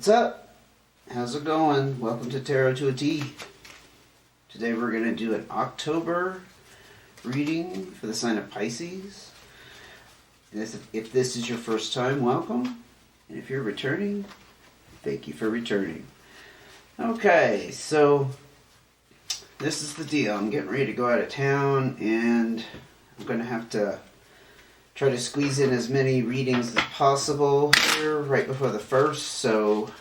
What's up? How's it going? Welcome to Tarot to a T. Today we're going to do an October reading for the sign of Pisces. And if this is your first time, welcome. And if you're returning, thank you for returning. Okay, so this is the deal. I'm getting ready to go out of town and I'm going to have to try to squeeze in as many readings as possible here right before the first, so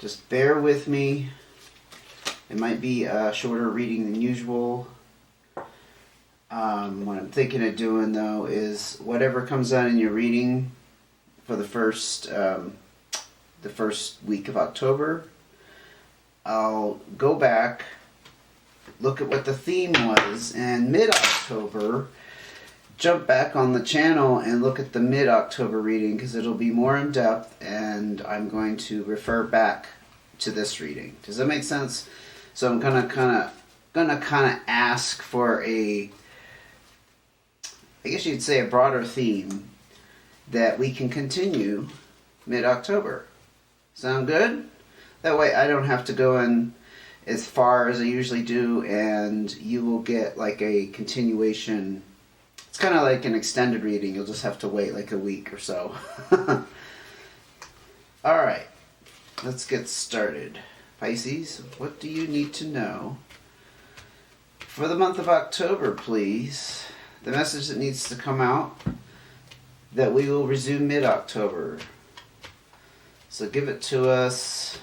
just bear with me. It might be a shorter reading than usual. What I'm thinking of doing though is whatever comes out in your reading for the first week of October, I'll go back, look at what the theme was, and mid-October jump back on the channel and look at the mid-October reading because it'll be more in depth and I'm going to refer back to this reading. Does that make sense? So I'm gonna kind of ask for I guess you'd say a broader theme that we can continue mid-October. Sound good? That way I don't have to go in as far as I usually do and you will get like a continuation. It's kind of like an extended reading. You'll just have to wait like a week or so. Alright, let's get started. Pisces, what do you need to know for the month of October, please? The message that needs to come out, that we will resume mid-October. So give it to us,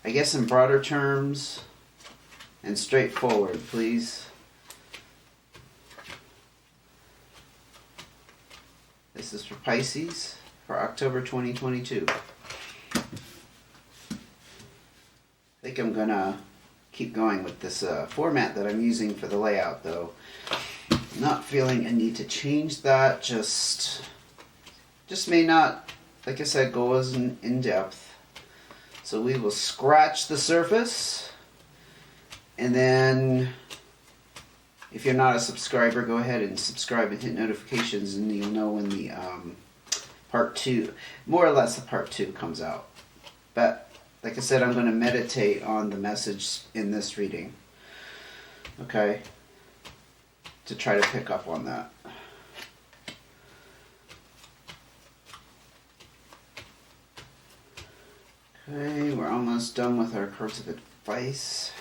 I guess in broader terms and straightforward, please. This is for Pisces for October 2022. I think I'm going to keep going with this format that I'm using for the layout, though. I'm not feeling a need to change that. Just may not, like I said, go as in depth. So we will scratch the surface. And then, if you're not a subscriber, go ahead and subscribe and hit notifications and you'll know when the part 2, more or less the part 2 comes out. But, like I said, I'm going to meditate on the message in this reading. Okay? To try to pick up on that. Okay, we're almost done with our cards of advice.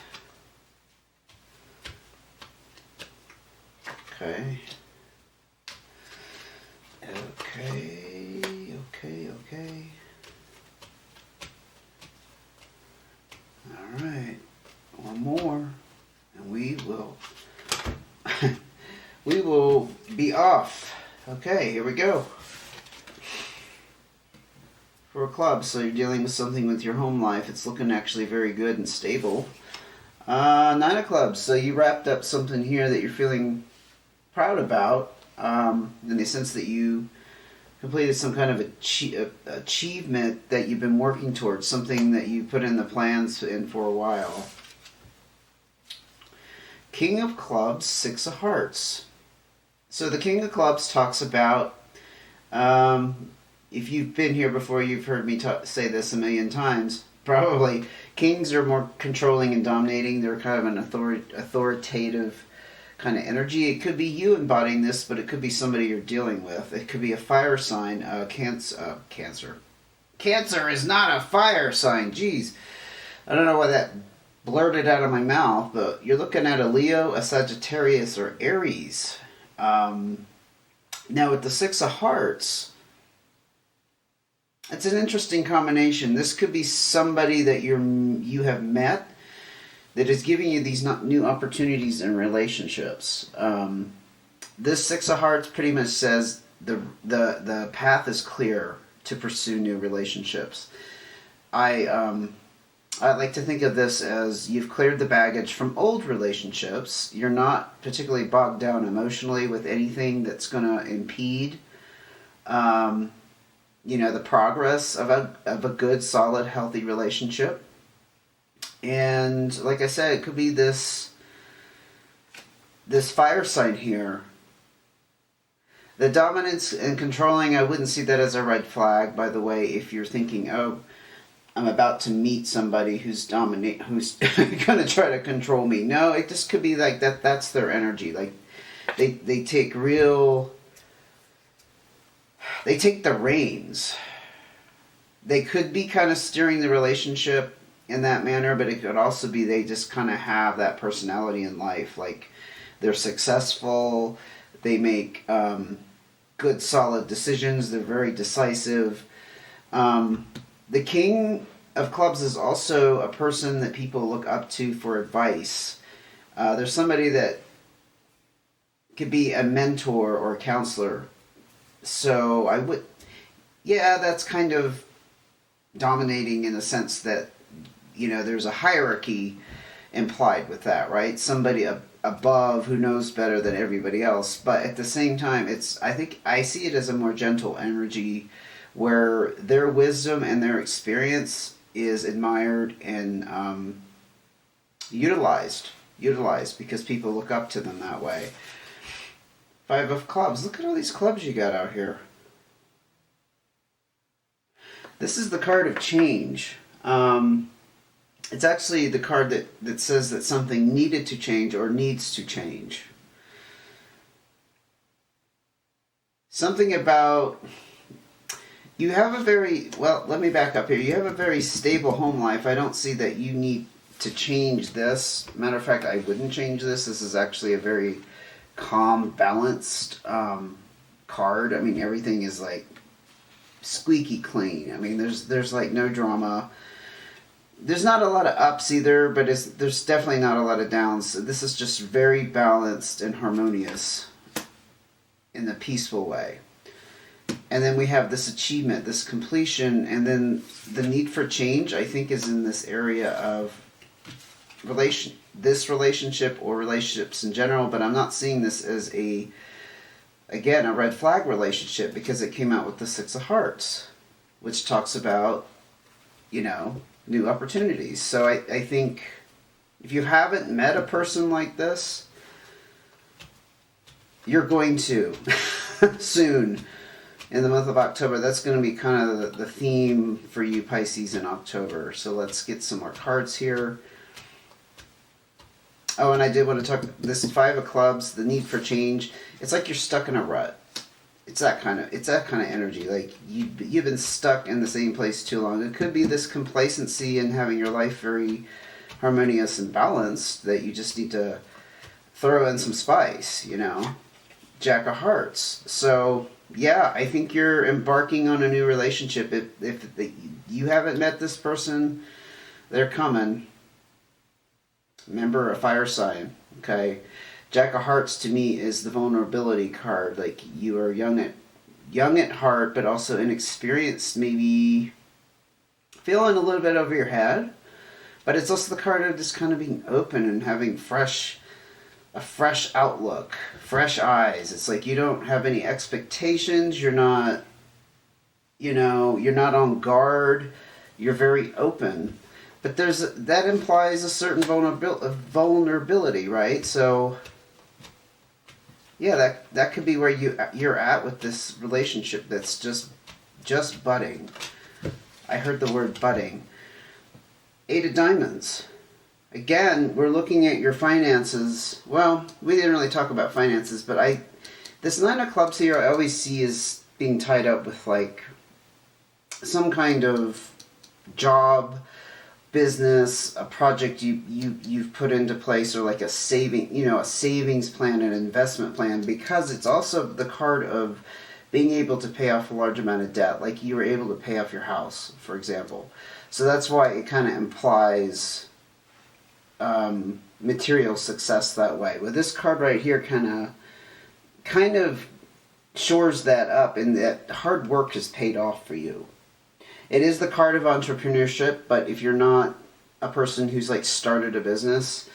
Okay. Okay. Alright. One more. And we will we will be off. Okay, here we go. For a club, so you're dealing with something with your home life. It's looking actually very good and stable. 9 of clubs. So you wrapped up something here that you're feeling proud about, in the sense that you completed some kind of achievement that you've been working towards, something that you put in the plans in for a while. King of Clubs, 6 of Hearts. So the King of Clubs talks about, if you've been here before, you've heard me say this a million times, probably. Kings are more controlling and dominating. They're kind of an authoritative kind of energy. It could be you embodying this, but it could be somebody you're dealing with. It could be a fire sign, Cancer. Cancer is not a fire sign. Jeez. I don't know why that blurted out of my mouth, but you're looking at a Leo, a Sagittarius, or Aries. Now with the 6 of Hearts, it's an interesting combination. This could be somebody that you have met that is giving you these new opportunities in relationships. This 6 of Hearts pretty much says the path is clear to pursue new relationships. I like to think of this as you've cleared the baggage from old relationships. You're not particularly bogged down emotionally with anything that's going to impede the progress of a good, solid, healthy relationship. And like I said, it could be this fire sign here The dominance and controlling, I wouldn't see that as a red flag, by the way, if you're thinking, oh, I'm about to meet somebody who's who's going to try to control me. No, it just could be like that. That's their energy. Like they take the reins. They could be kind of steering the relationship in that manner, but it could also be they just kind of have that personality in life. Like they're successful, they make good, solid decisions. They're very decisive. The King of Clubs is also a person that people look up to for advice. There's somebody that could be a mentor or a counselor. So that's kind of dominating in the sense that, there's a hierarchy implied with that, right? Somebody above who knows better than everybody else. But at the same time, I see it as a more gentle energy where their wisdom and their experience is admired and utilized because people look up to them that way. 5 of Clubs. Look at all these clubs you got out here. This is the card of change. It's actually the card that says that something needed to change or needs to change. Something about... You have let me back up here. You have a very stable home life. I don't see that you need to change this. Matter of fact, I wouldn't change this. This is actually a very calm, balanced card. I mean, everything is like squeaky clean. I mean, there's like no drama. There's not a lot of ups either, but there's definitely not a lot of downs. This is just very balanced and harmonious in the peaceful way. And then we have this achievement, this completion, and then the need for change, I think, is in this area of this relationship or relationships in general, but I'm not seeing this as a red flag relationship because it came out with the 6 of Hearts, which talks about, new opportunities. So I think if you haven't met a person like this, you're going to soon. In the month of October, that's going to be kind of the theme for you Pisces in October. So let's get some more cards here. Oh, and I did want to talk, this 5 of Clubs, the need for change. It's like you're stuck in a rut. It's that kind of energy. Like you've been stuck in the same place too long. It could be this complacency and having your life very harmonious and balanced that you just need to throw in some spice, Jack of Hearts. So... yeah, I think you're embarking on a new relationship. If you haven't met this person, they're coming. Remember, a fire sign, okay? Jack of Hearts to me is the vulnerability card. Like you are young at heart, but also inexperienced, maybe feeling a little bit over your head. But it's also the card of just kind of being open and having a fresh outlook, fresh eyes. It's like you don't have any expectations. You're not, you're not on guard. You're very open. But that implies a certain vulnerability, right? So, yeah, that could be where you're at with this relationship that's just budding. I heard the word budding. 8 of Diamonds. Again, we're looking at your finances. Well, we didn't really talk about finances, but this 9 of Clubs here I always see as being tied up with like some kind of job, business, a project you've put into place, or like a savings plan, an investment plan, because it's also the card of being able to pay off a large amount of debt, like you were able to pay off your house, for example. So that's why it kind of implies material success that way. Well, this card right here kind of shores that up, and that hard work has paid off for you. It is the card of entrepreneurship, but if you're not a person who's like started a business,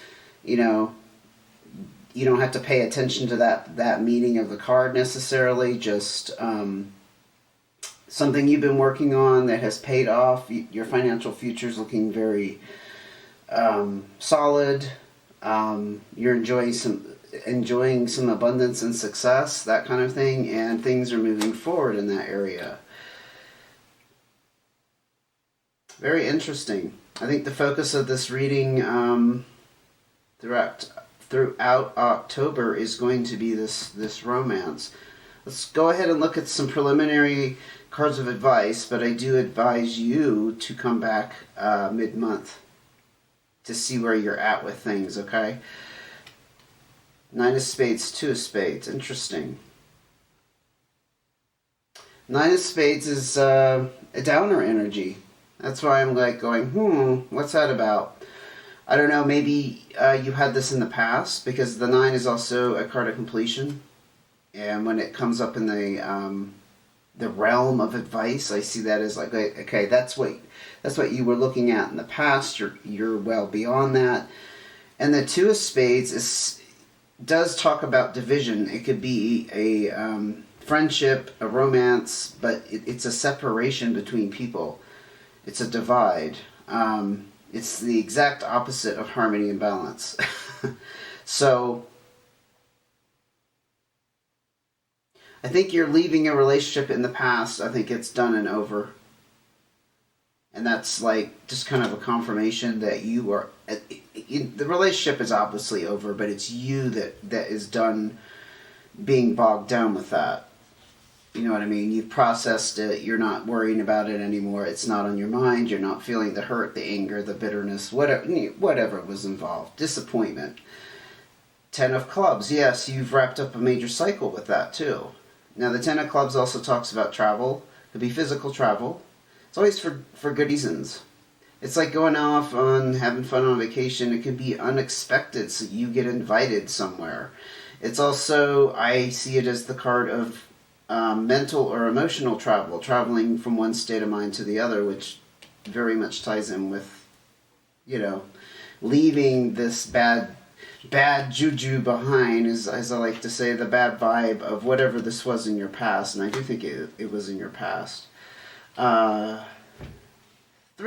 you don't have to pay attention to that meaning of the card necessarily. Just something you've been working on that has paid off. Your financial future is looking very solid. You're enjoying enjoying some abundance and success, that kind of thing, and things are moving forward in that area. Very interesting. I think the focus of this reading throughout October is going to be this romance. Let's go ahead and look at some preliminary cards of advice, but I do advise you to come back mid-month to see where you're at with things, okay? 9 of Spades, 2 of Spades. Interesting. 9 of Spades is a downer energy. That's why I'm like going, what's that about? I don't know, maybe you had this in the past, because the 9 is also a card of completion. And when it comes up in the realm of advice, I see that as like, okay, that's what you were looking at in the past. You're well beyond that. And the 2 of Spades does talk about division. It could be a friendship, a romance, but it's a separation between people. It's a divide. It's the exact opposite of harmony and balance. So I think you're leaving a relationship in the past. I think it's done and over. And that's like just kind of a confirmation that you are... the relationship is obviously over, but it's you that is done being bogged down with that. You know what I mean? You've processed it. You're not worrying about it anymore. It's not on your mind. You're not feeling the hurt, the anger, the bitterness, whatever was involved. Disappointment. 10 of Clubs. Yes, you've wrapped up a major cycle with that too. Now, the 10 of Clubs also talks about travel. It could be physical travel. It's always for good reasons. It's like going off on having fun on vacation. It can be unexpected, so you get invited somewhere. It's also, I see it as the card of mental or emotional travel, traveling from one state of mind to the other, which very much ties in with, leaving this bad juju behind, as I like to say, the bad vibe of whatever this was in your past, and I do think it was in your past. 3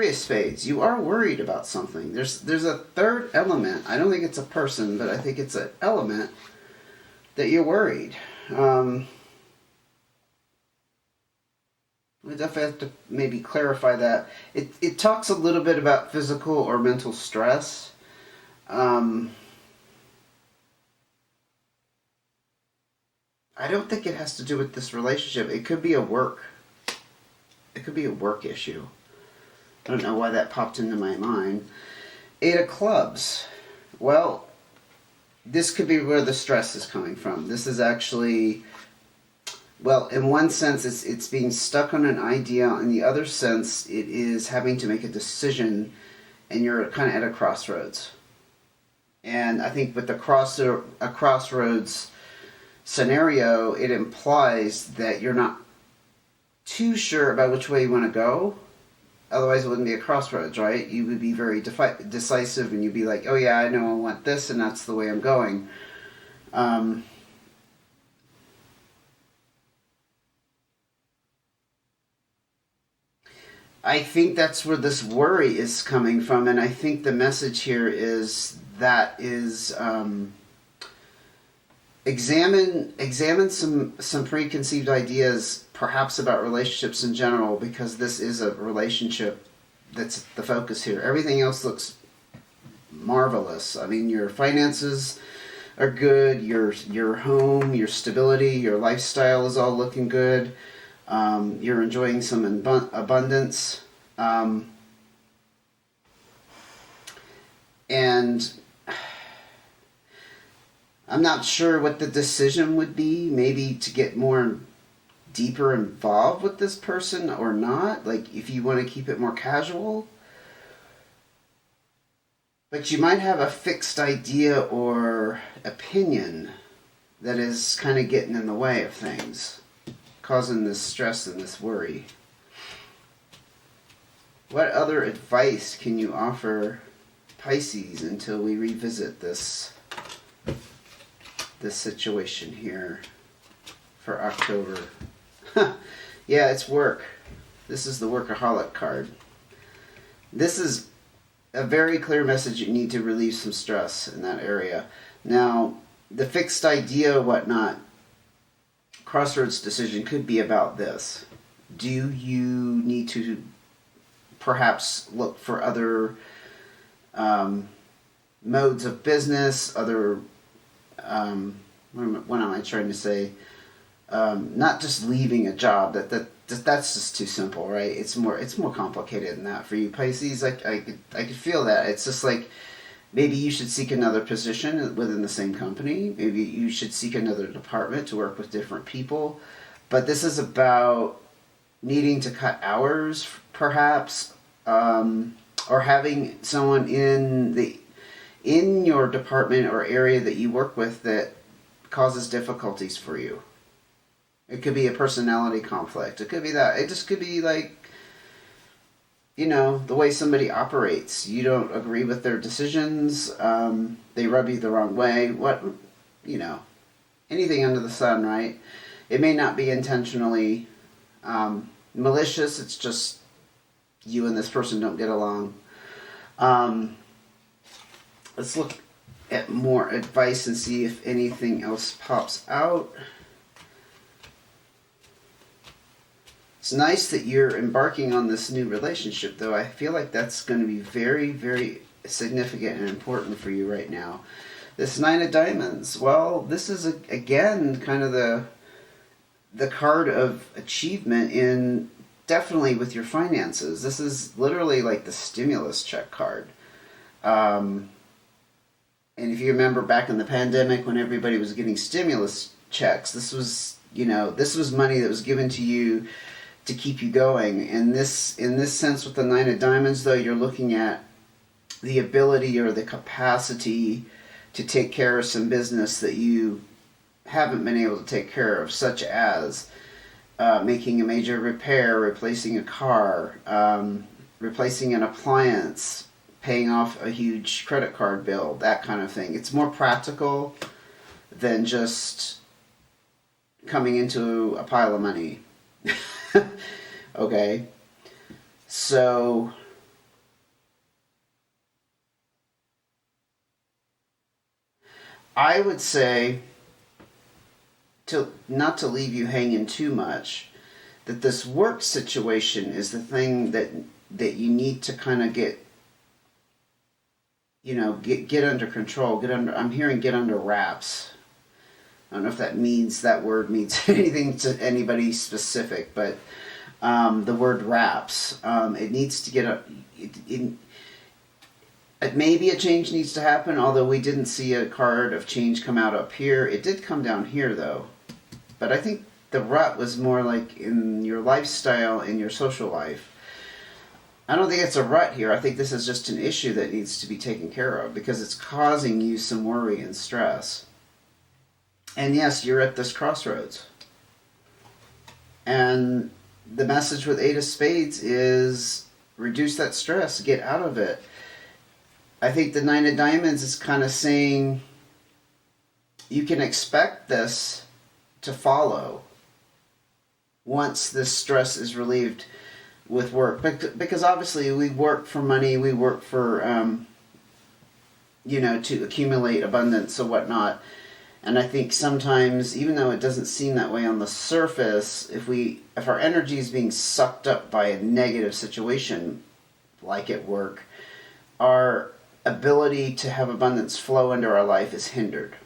of Spades. You are worried about something. There's a third element. I don't think it's a person, but I think it's an element that you're worried. We definitely have to maybe clarify that. It talks a little bit about physical or mental stress. I don't think it has to do with this relationship. It could be a work issue. I don't know why that popped into my mind. 8 of Clubs. Well, this could be where the stress is coming from. This is actually, well, in one sense, it's being stuck on an idea. In the other sense, it is having to make a decision, and you're kind of at a crossroads. And I think with a crossroads scenario, it implies that you're not too sure about which way you want to go. Otherwise, it wouldn't be a crossroads, right? You would be very decisive, and you'd be like, oh yeah, I know I want this, and that's the way I'm going. I think that's where this worry is coming from, and I think the message here is examine some preconceived ideas, perhaps about relationships in general, because this is a relationship that's the focus here. Everything else looks marvelous. I mean, your finances are good, your home, your stability, your lifestyle is all looking good. You're enjoying some abundance. And I'm not sure what the decision would be, maybe to get more deeper involved with this person or not, like if you want to keep it more casual. But you might have a fixed idea or opinion that is kind of getting in the way of things, causing this stress and this worry. What other advice can you offer Pisces until we revisit this situation here for October? Yeah, it's work. This is the workaholic card. This is a very clear message. You need to relieve some stress in that area. Now, the fixed idea, whatnot, crossroads decision could be about this. Do you need to perhaps look for other modes of business, other, what am I trying to say? Not just leaving a job. That's just too simple, right? It's more complicated than that for you, Pisces. I could feel that. It's just like, maybe you should seek another position within the same company. Maybe you should seek another department to work with different people. But this is about needing to cut hours, perhaps, or having someone in your department or area that you work with that causes difficulties for you. It could be a personality conflict. It could be that. It just could be like, the way somebody operates. You don't agree with their decisions. They rub you the wrong way. Anything under the sun, right? It may not be intentionally malicious. It's just you and this person don't get along. Let's look at more advice and see if anything else pops out. It's nice that you're embarking on this new relationship, though. I feel like that's going to be very, very significant and important for you right now. This Nine of Diamonds, well, this is, again, kind of the card of achievement in, definitely with your finances. This is literally like the stimulus check card. And if you remember back in the pandemic when everybody was getting stimulus checks, this was money that was given to you to keep you going. In this sense, with the Nine of Diamonds, though, you're looking at the ability or the capacity to take care of some business that you haven't been able to take care of, such as making a major repair, replacing a car, replacing an appliance, paying off a huge credit card bill, that kind of thing. It's more practical than just coming into a pile of money. Okay, so I would say, not to leave you hanging too much, that this work situation is the thing that you need to kind of get under control, I'm hearing get under wraps. I don't know if that word means anything to anybody specific, but the word wraps, it needs to get maybe a change needs to happen, although we didn't see a card of change come out up here. It did come down here, though. But I think the rut was more like in your lifestyle, in your social life. I don't think it's a rut here. I think this is just an issue that needs to be taken care of because it's causing you some worry and stress. And yes, you're at this crossroads. And the message with Eight of Spades is reduce that stress, get out of it. I think the Nine of Diamonds is kind of saying you can expect this to follow once this stress is relieved with work. Because obviously we work for money, we work for, to accumulate abundance or whatnot. And I think sometimes, even though it doesn't seem that way on the surface, if our energy is being sucked up by a negative situation, like at work, our ability to have abundance flow into our life is hindered.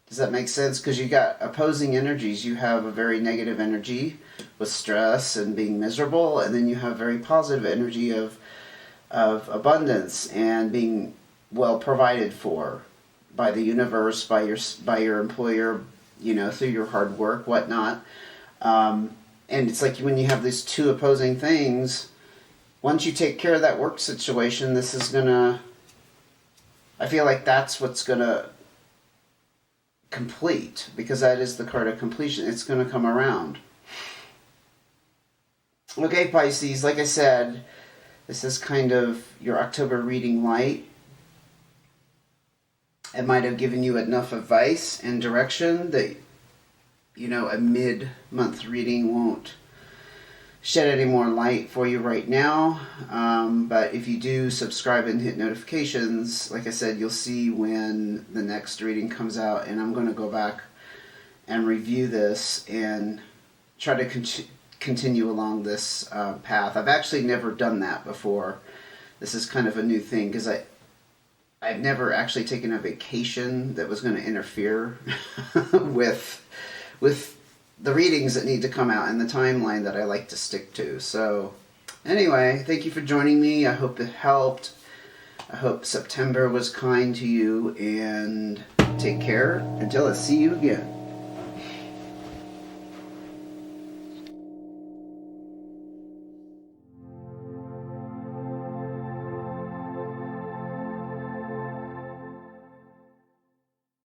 Does that make sense? Because you got opposing energies. You have a very negative energy with stress and being miserable, and then you have very positive energy of abundance and being well provided for by the universe, by your employer, through your hard work, whatnot. And it's like when you have these two opposing things, once you take care of that work situation, this is gonna, I feel like that's what's gonna complete, because that is the card of completion. It's gonna come around. Okay, Pisces, like I said, this is kind of your October reading light. It might have given you enough advice and direction that, a mid-month reading won't shed any more light for you right now. But if you do subscribe and hit notifications, like I said, you'll see when the next reading comes out, and I'm going to go back and review this and try to continue along this path. I've actually never done that before. This is kind of a new thing because I've never actually taken a vacation that was going to interfere with the readings that need to come out and the timeline that I like to stick to. So anyway, thank you for joining me. I hope it helped. I hope September was kind to you, and take care until I see you again.